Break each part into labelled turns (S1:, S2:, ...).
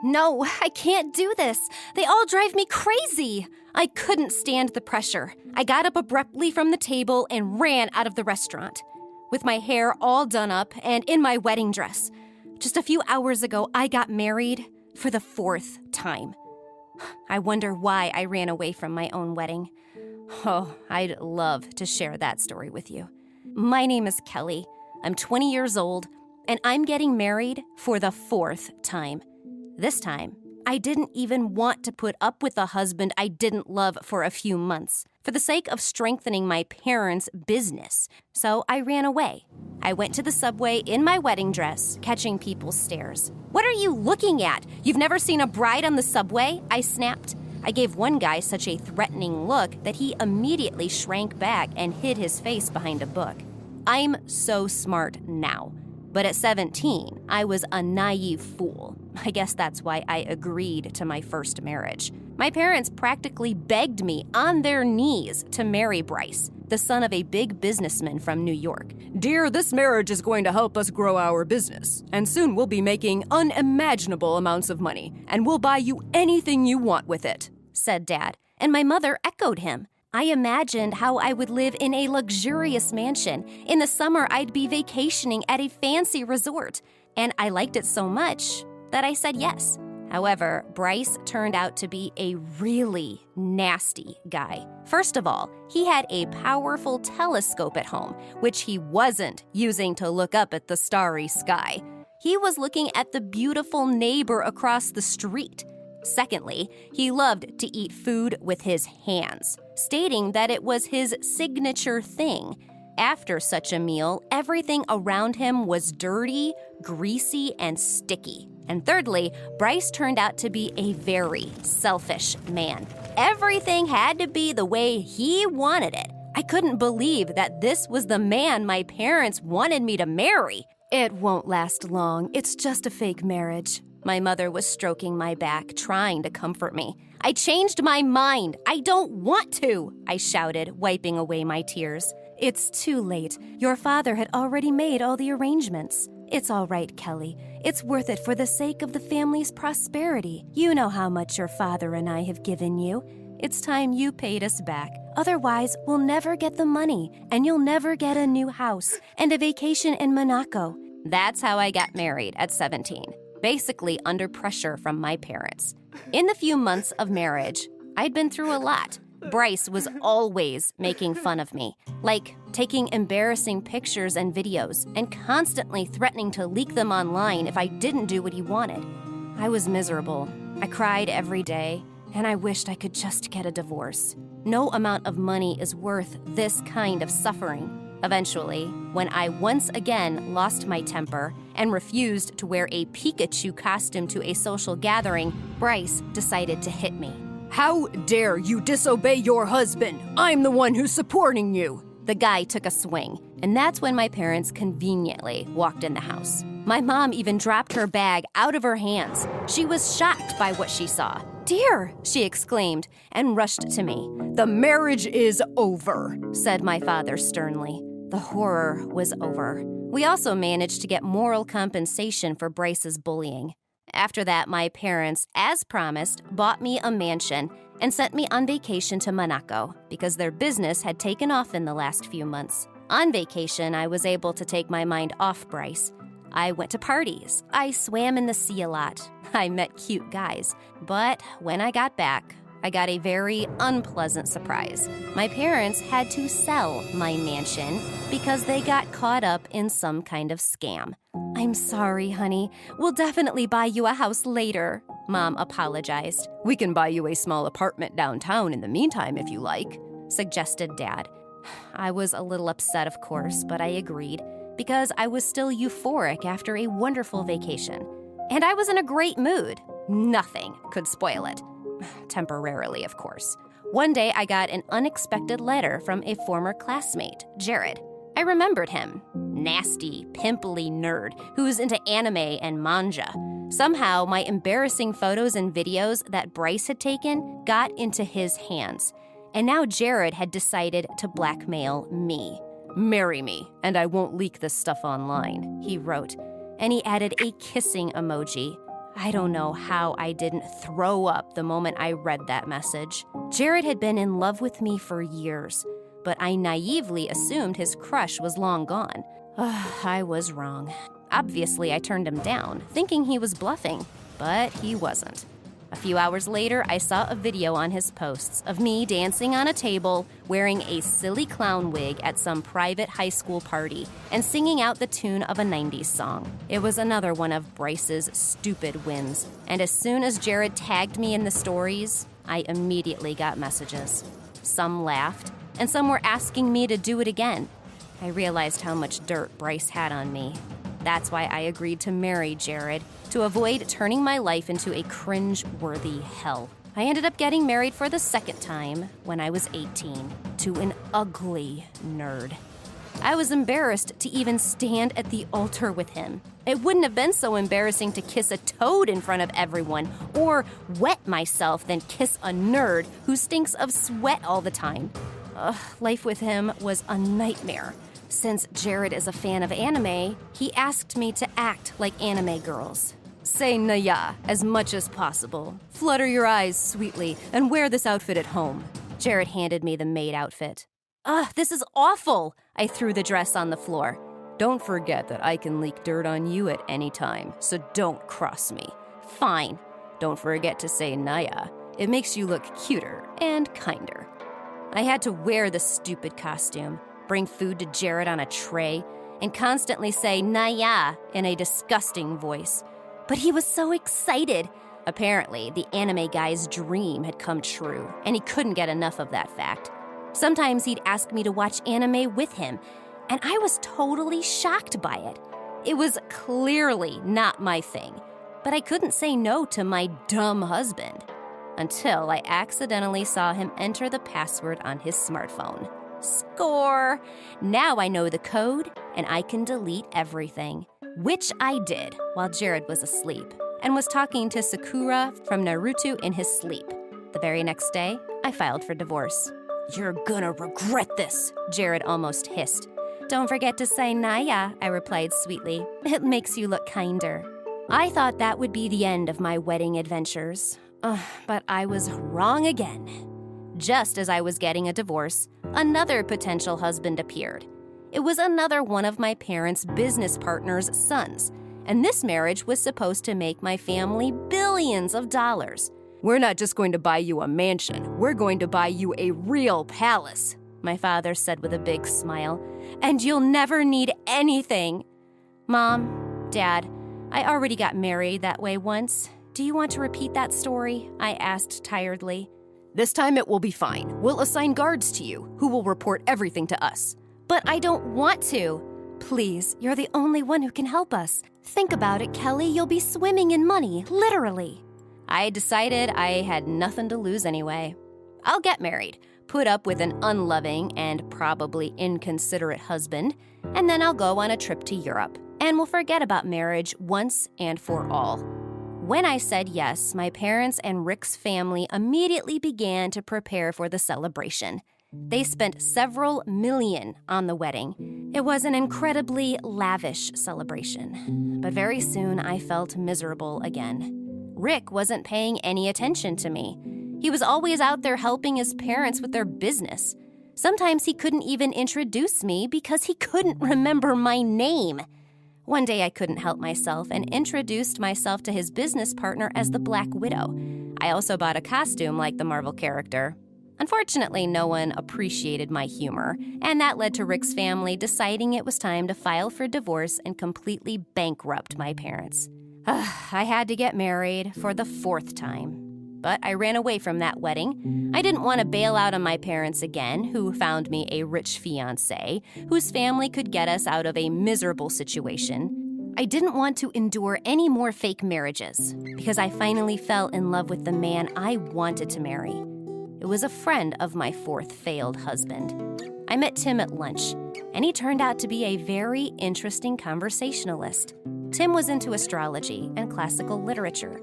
S1: No, I can't do this. They all drive me crazy. I couldn't stand the pressure. I got up abruptly from the table and ran out of the restaurant, with my hair all done up and in my wedding dress. Just a few hours ago, I got married for the 4th time. I wonder why I ran away from my own wedding. Oh, I'd love to share that story with you. My name is Kelly. I'm 20 years old, and I'm getting married for the 4th time. This time, I didn't even want to put up with a husband I didn't love for a few months, for the sake of strengthening my parents' business. So I ran away. I went to the subway in my wedding dress, catching people's stares. "What are you looking at? You've never seen a bride on the subway?" I snapped. I gave one guy such a threatening look that he immediately shrank back and hid his face behind a book. I'm so smart now. But at 17, I was a naive fool. I guess that's why I agreed to my first marriage. My parents practically begged me on their knees to marry Bryce, the son of a big businessman from New York. "Dear, this marriage is going to help us grow our business, and soon we'll be making unimaginable amounts of money, and we'll buy you anything you want with it," said Dad, and my mother echoed him. I imagined how I would live in a luxurious mansion. In the summer, I'd be vacationing at a fancy resort, and I liked it so much that I said yes. However, Bryce turned out to be a really nasty guy. First of all, he had a powerful telescope at home, which he wasn't using to look up at the starry sky. He was looking at the beautiful neighbor across the street. Secondly, he loved to eat food with his hands, stating that it was his signature thing. After such a meal, everything around him was dirty, greasy, and sticky. And thirdly, Bryce turned out to be a very selfish man. Everything had to be the way he wanted it. I couldn't believe that this was the man my parents wanted me to marry. "It won't last long. It's just a fake marriage." My mother was stroking my back, trying to comfort me. "I changed my mind. I don't want to," I shouted, wiping away my tears. "It's too late. Your father had already made all the arrangements." "It's all right, Kelly. It's worth it for the sake of the family's prosperity. You know how much your father and I have given you. It's time you paid us back. Otherwise, we'll never get the money, and you'll never get a new house and a vacation in Monaco." That's how I got married at 17. Basically under pressure from my parents. In the few months of marriage, I'd been through a lot. Bryce was always making fun of me, like taking embarrassing pictures and videos and constantly threatening to leak them online if I didn't do what he wanted. I was miserable. I cried every day, and I wished I could just get a divorce. No amount of money is worth this kind of suffering. Eventually, when I once again lost my temper and refused to wear a Pikachu costume to a social gathering, Bryce decided to hit me. "How dare you disobey your husband? I'm the one who's supporting you." The guy took a swing, and that's when my parents conveniently walked in the house. My mom even dropped her bag out of her hands. She was shocked by what she saw. "Dear," she exclaimed, and rushed to me. "The marriage is over," said my father sternly. The horror was over. We also managed to get moral compensation for Bryce's bullying. After that, my parents, as promised, bought me a mansion and sent me on vacation to Monaco because their business had taken off in the last few months. On vacation, I was able to take my mind off Bryce. I went to parties. I swam in the sea a lot. I met cute guys. But when I got back, I got a very unpleasant surprise. My parents had to sell my mansion because they got caught up in some kind of scam. "I'm sorry, honey. We'll definitely buy you a house later," Mom apologized. "We can buy you a small apartment downtown in the meantime if you like," suggested Dad. I was a little upset, of course, but I agreed because I was still euphoric after a wonderful vacation. And I was in a great mood. Nothing could spoil it. Temporarily, of course. One day, I got an unexpected letter from a former classmate, Jared. I remembered him. Nasty, pimply nerd who's into anime and manga. Somehow, my embarrassing photos and videos that Bryce had taken got into his hands. And now Jared had decided to blackmail me. "Marry me, and I won't leak this stuff online," he wrote. And he added a kissing emoji. I don't know how I didn't throw up the moment I read that message. Jared had been in love with me for years, but I naively assumed his crush was long gone. I was wrong. Obviously, I turned him down, thinking he was bluffing, but he wasn't. A few hours later, I saw a video on his posts of me dancing on a table, wearing a silly clown wig at some private high school party, and singing out the tune of a 90s song. It was another one of Bryce's stupid wins, and as soon as Jared tagged me in the stories, I immediately got messages. Some laughed, and some were asking me to do it again. I realized how much dirt Bryce had on me. That's why I agreed to marry Jared, to avoid turning my life into a cringe-worthy hell. I ended up getting married for the second time when I was 18 to an ugly nerd. I was embarrassed to even stand at the altar with him. It wouldn't have been so embarrassing to kiss a toad in front of everyone or wet myself than kiss a nerd who stinks of sweat all the time. Life with him was a nightmare. Since Jared is a fan of anime, he asked me to act like anime girls. Say "naya" as much as possible. Flutter your eyes sweetly and wear this outfit at home. Jared handed me the maid outfit. This is awful! I threw the dress on the floor. Don't forget that I can leak dirt on you at any time, so don't cross me. Fine. Don't forget to say "naya." It makes you look cuter and kinder. I had to wear the stupid costume, bring food to Jared on a tray, and constantly say "naya" in a disgusting voice. But he was so excited. Apparently, the anime guy's dream had come true, and he couldn't get enough of that fact. Sometimes he'd ask me to watch anime with him, and I was totally shocked by it. It was clearly not my thing, but I couldn't say no to my dumb husband. Until I accidentally saw him enter the password on his smartphone. Score! Now I know the code, and I can delete everything. Which I did while Jared was asleep, and was talking to Sakura from Naruto in his sleep. The very next day, I filed for divorce. You're gonna regret this, Jared almost hissed. Don't forget to say "naya," I replied sweetly. It makes you look kinder. I thought that would be the end of my wedding adventures. But I was wrong again. Just as I was getting a divorce, another potential husband appeared. It was another one of my parents' business partners' sons, and this marriage was supposed to make my family billions of dollars. We're not just going to buy you a mansion, we're going to buy you a real palace, my father said with a big smile, and you'll never need anything. Mom, Dad, I already got married that way once. Do you want to repeat that story? I asked tiredly. This time it will be fine. We'll assign guards to you, who will report everything to us. But I don't want to. Please, you're the only one who can help us. Think about it, Kelly. You'll be swimming in money, literally. I decided I had nothing to lose anyway. I'll get married, put up with an unloving and probably inconsiderate husband, and then I'll go on a trip to Europe, and we'll forget about marriage once and for all. When I said yes, my parents and Rick's family immediately began to prepare for the celebration. They spent several million on the wedding. It was an incredibly lavish celebration. But very soon I felt miserable again. Rick wasn't paying any attention to me. He was always out there helping his parents with their business. Sometimes he couldn't even introduce me because he couldn't remember my name. One day I couldn't help myself and introduced myself to his business partner as the Black Widow. I also bought a costume like the Marvel character. Unfortunately, no one appreciated my humor, and that led to Rick's family deciding it was time to file for divorce and completely bankrupt my parents. I had to get married for the 4th time. But I ran away from that wedding. I didn't want to bail out on my parents again, who found me a rich fiancé, whose family could get us out of a miserable situation. I didn't want to endure any more fake marriages, because I finally fell in love with the man I wanted to marry. It was a friend of my 4th failed husband. I met Tim at lunch, and he turned out to be a very interesting conversationalist. Tim was into astrology and classical literature.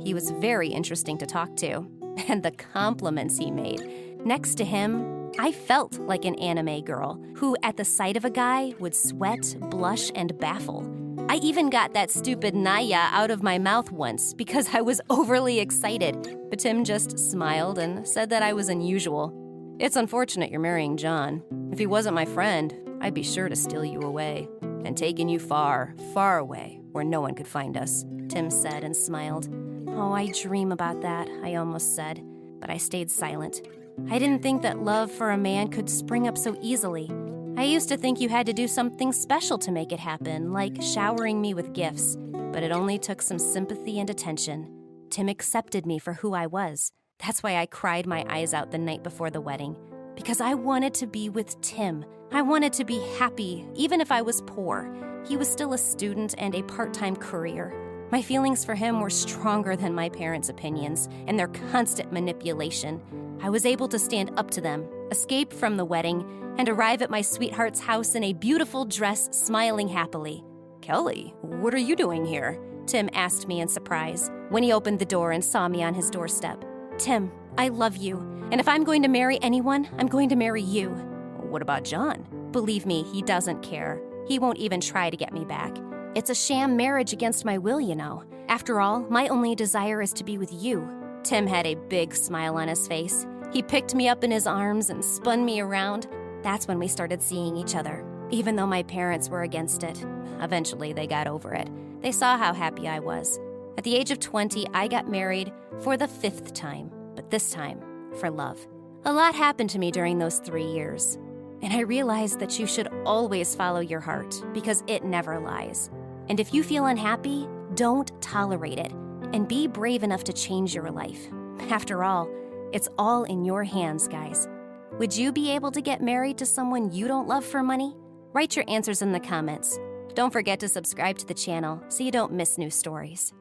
S1: He was very interesting to talk to, and the compliments he made. Next to him, I felt like an anime girl who, at the sight of a guy, would sweat, blush, and baffle. I even got that stupid Naya out of my mouth once because I was overly excited, but Tim just smiled and said that I was unusual. It's unfortunate you're marrying John. If he wasn't my friend, I'd be sure to steal you away and taken you far, far away where no one could find us, Tim said and smiled. Oh, I dream about that, I almost said, but I stayed silent. I didn't think that love for a man could spring up so easily. I used to think you had to do something special to make it happen, like showering me with gifts, but it only took some sympathy and attention. Tim accepted me for who I was. That's why I cried my eyes out the night before the wedding, because I wanted to be with Tim. I wanted to be happy, even if I was poor. He was still a student and a part-time courier. My feelings for him were stronger than my parents' opinions and their constant manipulation. I was able to stand up to them, escape from the wedding, and arrive at my sweetheart's house in a beautiful dress, smiling happily. "Kelly, what are you doing here?" Tim asked me in surprise when he opened the door and saw me on his doorstep. "Tim, I love you, and if I'm going to marry anyone, I'm going to marry you." "What about John?" "Believe me, he doesn't care. He won't even try to get me back. It's a sham marriage against my will, you know. After all, my only desire is to be with you." Tim had a big smile on his face. He picked me up in his arms and spun me around. That's when we started seeing each other, even though my parents were against it. Eventually, they got over it. They saw how happy I was. At the age of 20, I got married for the 5th time, but this time, for love. A lot happened to me during those 3 years, and I realized that you should always follow your heart because it never lies. And if you feel unhappy, don't tolerate it, and be brave enough to change your life. After all, it's all in your hands, guys. Would you be able to get married to someone you don't love for money? Write your answers in the comments. Don't forget to subscribe to the channel so you don't miss new stories.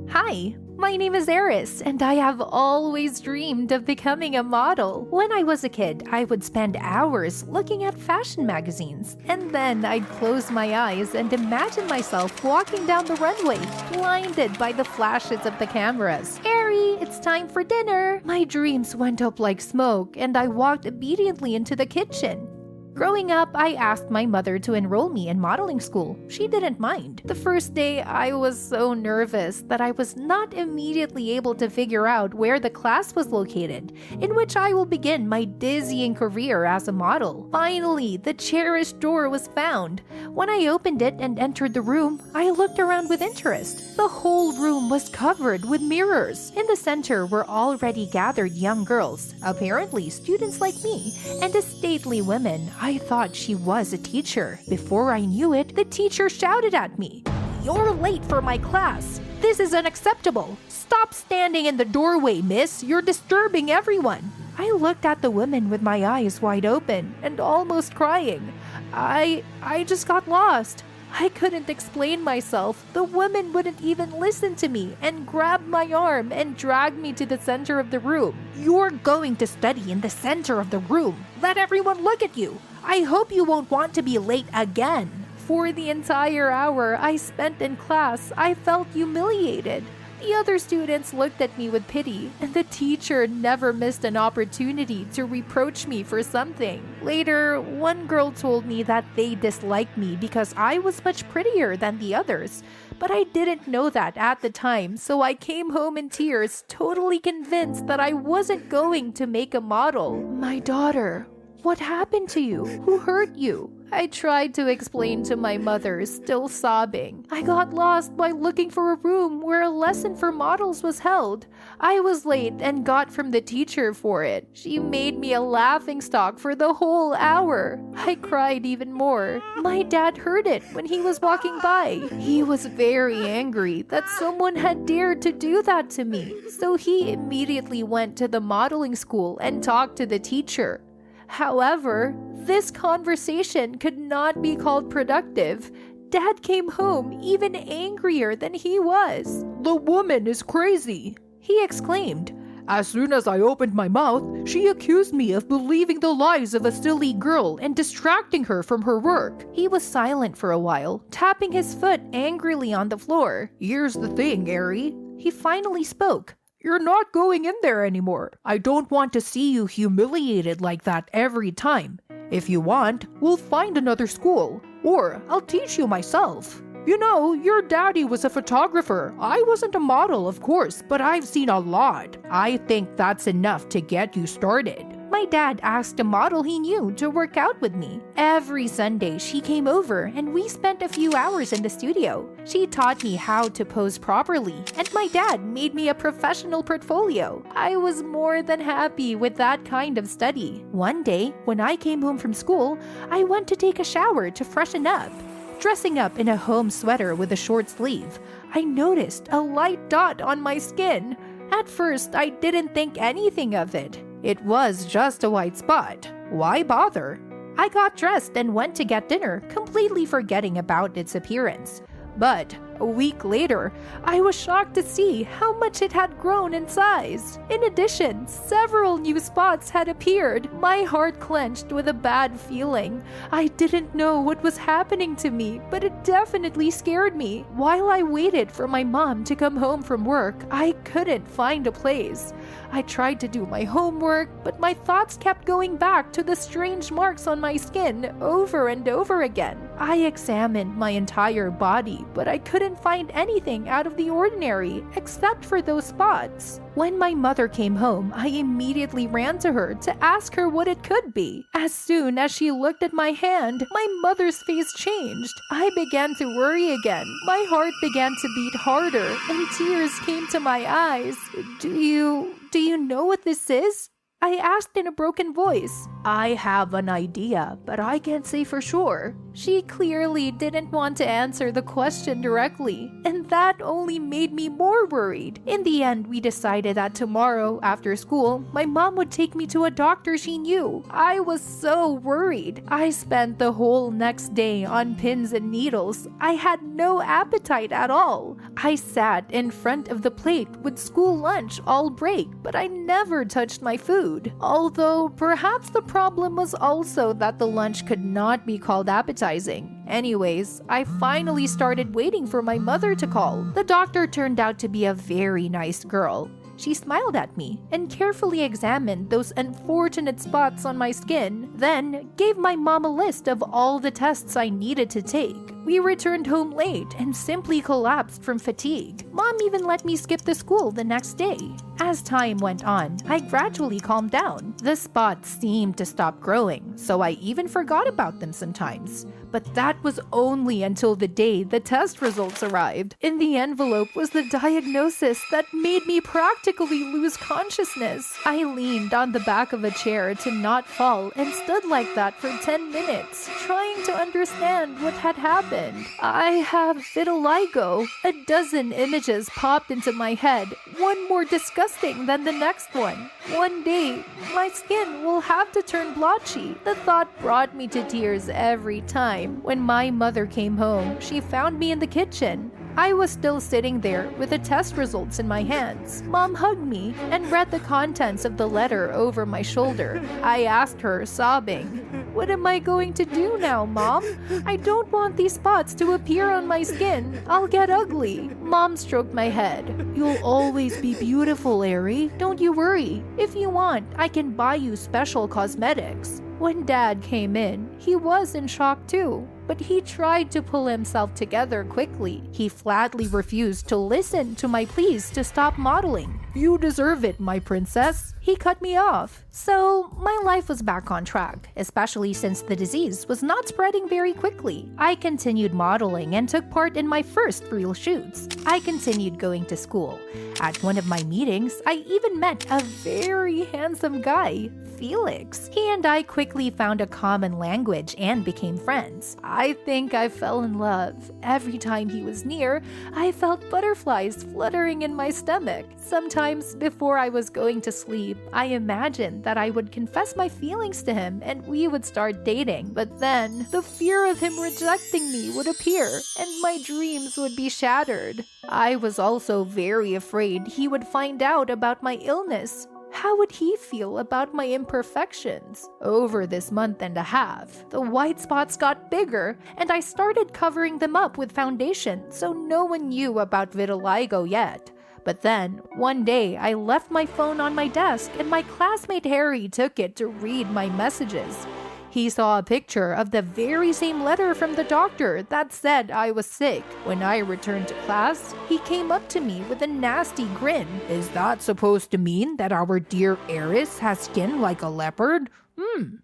S2: Hi, my name is Eris, and I have always dreamed of becoming a model. When I was a kid, I would spend hours looking at fashion magazines, and then I'd close my eyes and imagine myself walking down the runway, blinded by the flashes of the cameras. "Eri, it's time for dinner!" My dreams went up like smoke, and I walked obediently into the kitchen. Growing up, I asked my mother to enroll me in modeling school. She didn't mind. The first day, I was so nervous that I was not immediately able to figure out where the class was located, in which I will begin my dizzying career as a model. Finally, the cherished door was found. When I opened it and entered the room, I looked around with interest. The whole room was covered with mirrors. In the center were already gathered young girls, apparently students like me, and a stately woman. I thought she was a teacher. Before I knew it, the teacher shouted at me, "You're late for my class. This is unacceptable. Stop standing in the doorway, miss. You're disturbing everyone." I looked at the woman with my eyes wide open and almost crying. I just got lost. I couldn't explain myself. The woman wouldn't even listen to me and grabbed my arm and dragged me to the center of the room. "You're going to study in the center of the room. Let everyone look at you. I hope you won't want to be late again." For the entire hour I spent in class, I felt humiliated. The other students looked at me with pity, and the teacher never missed an opportunity to reproach me for something. Later, one girl told me that they disliked me because I was much prettier than the others. But I didn't know that at the time, so I came home in tears, totally convinced that I wasn't going to make a model. "My daughter, what happened to you? Who hurt you?" I tried to explain to my mother, still sobbing. "I got lost while looking for a room where a lesson for models was held. I was late and got from the teacher for it. She made me a laughingstock for the whole hour." I cried even more. My dad heard it when he was walking by. He was very angry that someone had dared to do that to me. So he immediately went to the modeling school and talked to the teacher. However, this conversation could not be called productive. Dad came home even angrier than he was. "The woman is crazy," he exclaimed. "As soon as I opened my mouth, she accused me of believing the lies of a silly girl and distracting her from her work." He was silent for a while, tapping his foot angrily on the floor. "Here's the thing, Eri," he finally spoke. "You're not going in there anymore. I don't want to see you humiliated like that every time. If you want, we'll find another school." Or I'll teach you myself. You know, your daddy was a photographer. I wasn't a model, of course, but I've seen a lot. I think that's enough to get you started. My dad asked a model he knew to work out with me. Every Sunday, she came over and we spent a few hours in the studio. She taught me how to pose properly, and my dad made me a professional portfolio. I was more than happy with that kind of study. One day, when I came home from school, I went to take a shower to freshen up. Dressing up in a home sweater with a short sleeve, I noticed a light dot on my skin. At first, I didn't think anything of it. It was just a white spot. Why bother? I got dressed and went to get dinner, completely forgetting about its appearance. But a week later, I was shocked to see how much it had grown in size. In addition, several new spots had appeared. My heart clenched with a bad feeling. I didn't know what was happening to me, but it definitely scared me. While I waited for my mom to come home from work, I couldn't find a place. I tried to do my homework, but my thoughts kept going back to the strange marks on my skin over and over again. I examined my entire body, but I couldn't find anything out of the ordinary except for those spots. When my mother came home, I immediately ran to her to ask her what it could be. As soon as she looked at my hand, my mother's face changed. I began to worry again. My heart began to beat harder, and tears came to my eyes. Do you know what this is? I asked in a broken voice. I have an idea, but I can't say for sure. She clearly didn't want to answer the question directly, and that only made me more worried. In the end, we decided that tomorrow, after school, my mom would take me to a doctor she knew. I was so worried. I spent the whole next day on pins and needles. I had no appetite at all. I sat in front of the plate with school lunch all break, but I never touched my food. Although perhaps the problem was also that the lunch could not be called appetizing. Anyways, I finally started waiting for my mother to call. The doctor turned out to be a very nice girl. She smiled at me and carefully examined those unfortunate spots on my skin, then gave my mom a list of all the tests I needed to take. We returned home late and simply collapsed from fatigue. Mom even let me skip the school the next day. As time went on, I gradually calmed down. The spots seemed to stop growing, so I even forgot about them sometimes. But that was only until the day the test results arrived. In the envelope was the diagnosis that made me practically lose consciousness. I leaned on the back of a chair to not fall and stood like that for 10 minutes, trying to understand what had happened. I have vitiligo. A dozen images popped into my head, one more disgusting than the next one. One day, my skin will have to turn blotchy. The thought brought me to tears every time. When my mother came home, she found me in the kitchen. I was still sitting there with the test results in my hands. Mom hugged me and read the contents of the letter over my shoulder. I asked her, sobbing, "What am I going to do now, Mom? I don't want these spots to appear on my skin. I'll get ugly." Mom stroked my head. "You'll always be beautiful, Ari. Don't you worry. If you want, I can buy you special cosmetics." When Dad came in, he was in shock too, but he tried to pull himself together quickly. He flatly refused to listen to my pleas to stop modeling. "You deserve it, my princess." He cut me off. So my life was back on track, especially since the disease was not spreading very quickly. I continued modeling and took part in my first real shoots. I continued going to school. At one of my meetings, I even met a very handsome guy, Felix. He and I quickly found a common language and became friends. I think I fell in love. Every time he was near, I felt butterflies fluttering in my stomach. Sometimes before I was going to sleep, I imagined that I would confess my feelings to him and we would start dating. But then, the fear of him rejecting me would appear and my dreams would be shattered. I was also very afraid he would find out about my illness. How would he feel about my imperfections? Over this month and a half, the white spots got bigger, and I started covering them up with foundation so no one knew about vitiligo yet. But then, one day, I left my phone on my desk and my classmate Harry took it to read my messages. He saw a picture of the very same letter from the doctor that said I was sick. When I returned to class, he came up to me with a nasty grin. Is that supposed to mean that our dear Eris has skin like a leopard?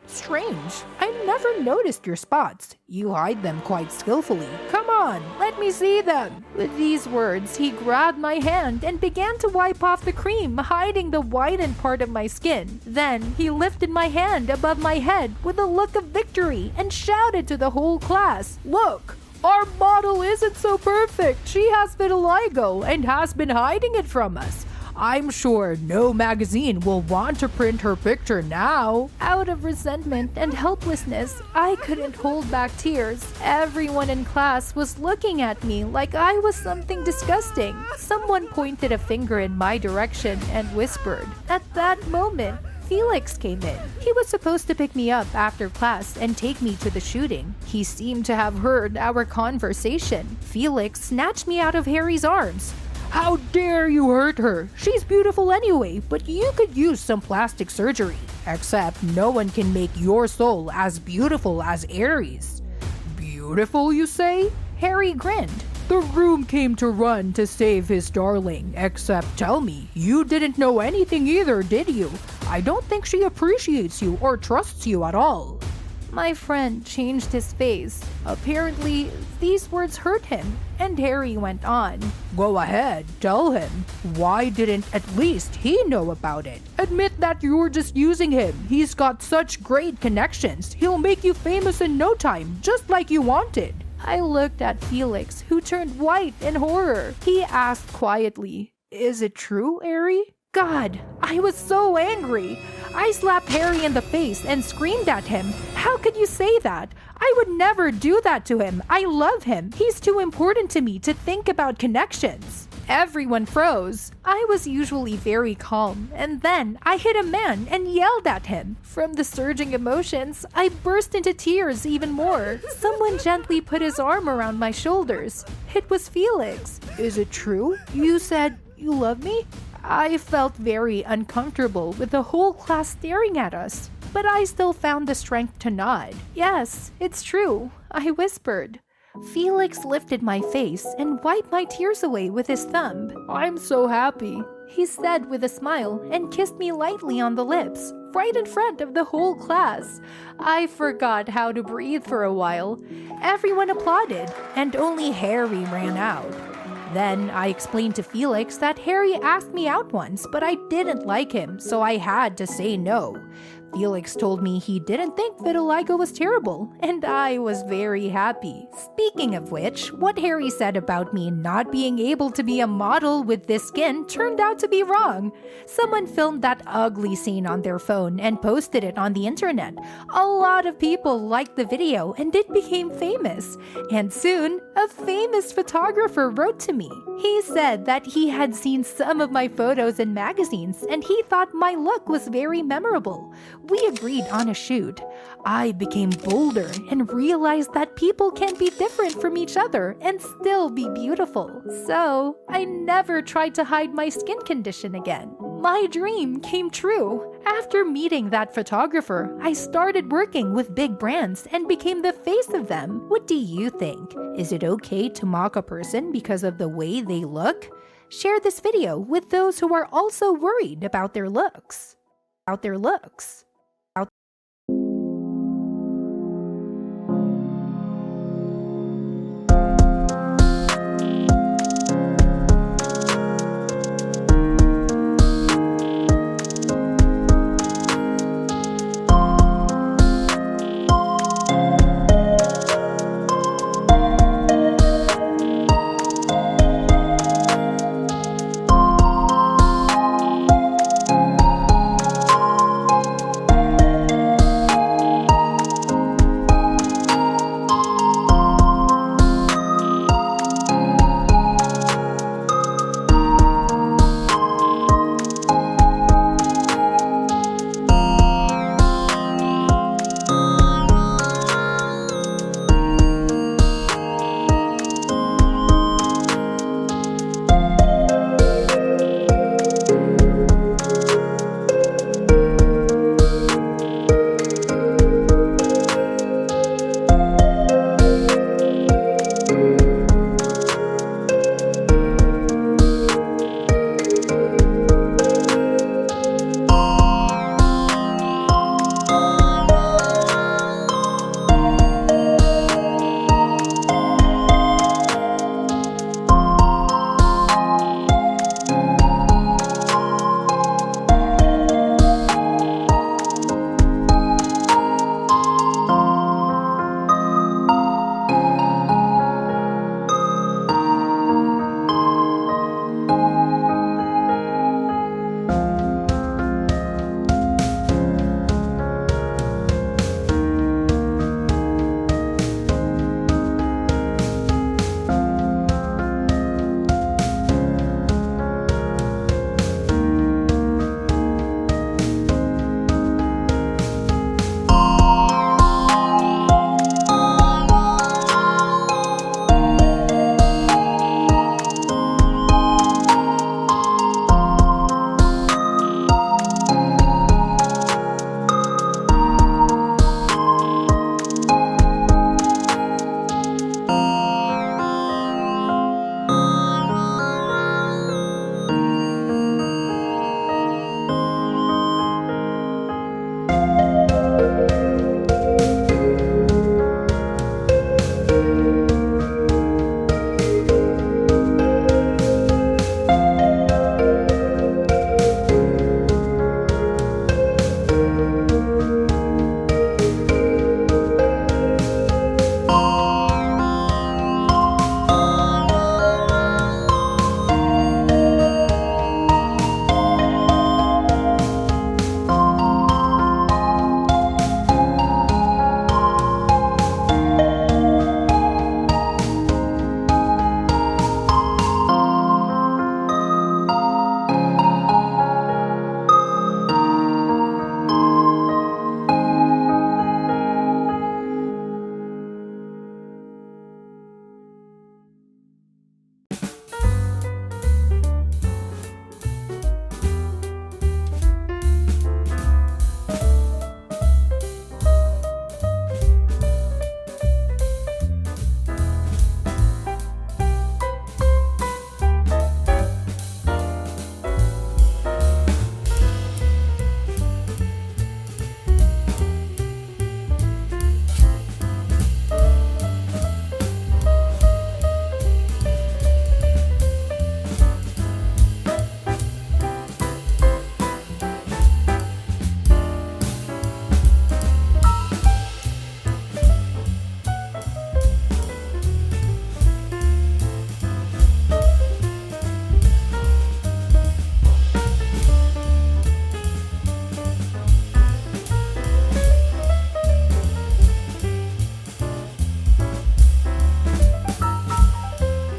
S2: Strange. I never noticed your spots. You hide them quite skillfully. Come on, let me see them. With these words, he grabbed my hand and began to wipe off the cream, hiding the whitened part of my skin. Then, he lifted my hand above my head with a look of victory and shouted to the whole class, "Look! Our model isn't so perfect. She has vitiligo and has been hiding it from us. I'm sure no magazine will want to print her picture now." Out of resentment and helplessness, I couldn't hold back tears. Everyone in class was looking at me like I was something disgusting. Someone pointed a finger in my direction and whispered. At that moment, Felix came in. He was supposed to pick me up after class and take me to the shooting. He seemed to have heard our conversation. Felix snatched me out of Harry's arms. "How dare you hurt her? She's beautiful anyway, but you could use some plastic surgery. Except no one can make your soul as beautiful as Aries." "Beautiful, you say?" Harry grinned. "The groom came to run to save his darling. Except tell me, you didn't know anything either, did you? I don't think she appreciates you or trusts you at all." My friend changed his face. Apparently, these words hurt him, and Harry went on. "Go ahead, tell him. Why didn't at least he know about it? Admit that you're just using him. He's got such great connections. He'll make you famous in no time, just like you wanted." I looked at Felix, who turned white in horror. He asked quietly, "Is it true, Harry?" God, I was so angry. I slapped Harry in the face and screamed at him. "How could you say that? I would never do that to him. I love him. He's too important to me to think about connections." Everyone froze. I was usually very calm, and then I hit a man and yelled at him. From the surging emotions, I burst into tears even more. Someone gently put his arm around my shoulders. It was Felix. "Is it true? You said you love me?" I felt very uncomfortable with the whole class staring at us, but I still found the strength to nod. "Yes, it's true," I whispered. Felix lifted my face and wiped my tears away with his thumb. "I'm so happy," he said with a smile and kissed me lightly on the lips, right in front of the whole class. I forgot how to breathe for a while. Everyone applauded, and only Harry ran out. Then I explained to Felix that Harry asked me out once, but I didn't like him, so I had to say no. Felix told me he didn't think vitiligo was terrible, and I was very happy. Speaking of which, what Harry said about me not being able to be a model with this skin turned out to be wrong. Someone filmed that ugly scene on their phone and posted it on the internet. A lot of people liked the video and it became famous. And soon, a famous photographer wrote to me. He said that he had seen some of my photos in magazines and he thought my look was very memorable. We agreed on a shoot. I became bolder and realized that people can be different from each other and still be beautiful. So, I never tried to hide my skin condition again. My dream came true. After meeting that photographer, I started working with big brands and became the face of them. What do you think? Is it okay to mock a person because of the way they look? Share this video with those who are also worried about their looks.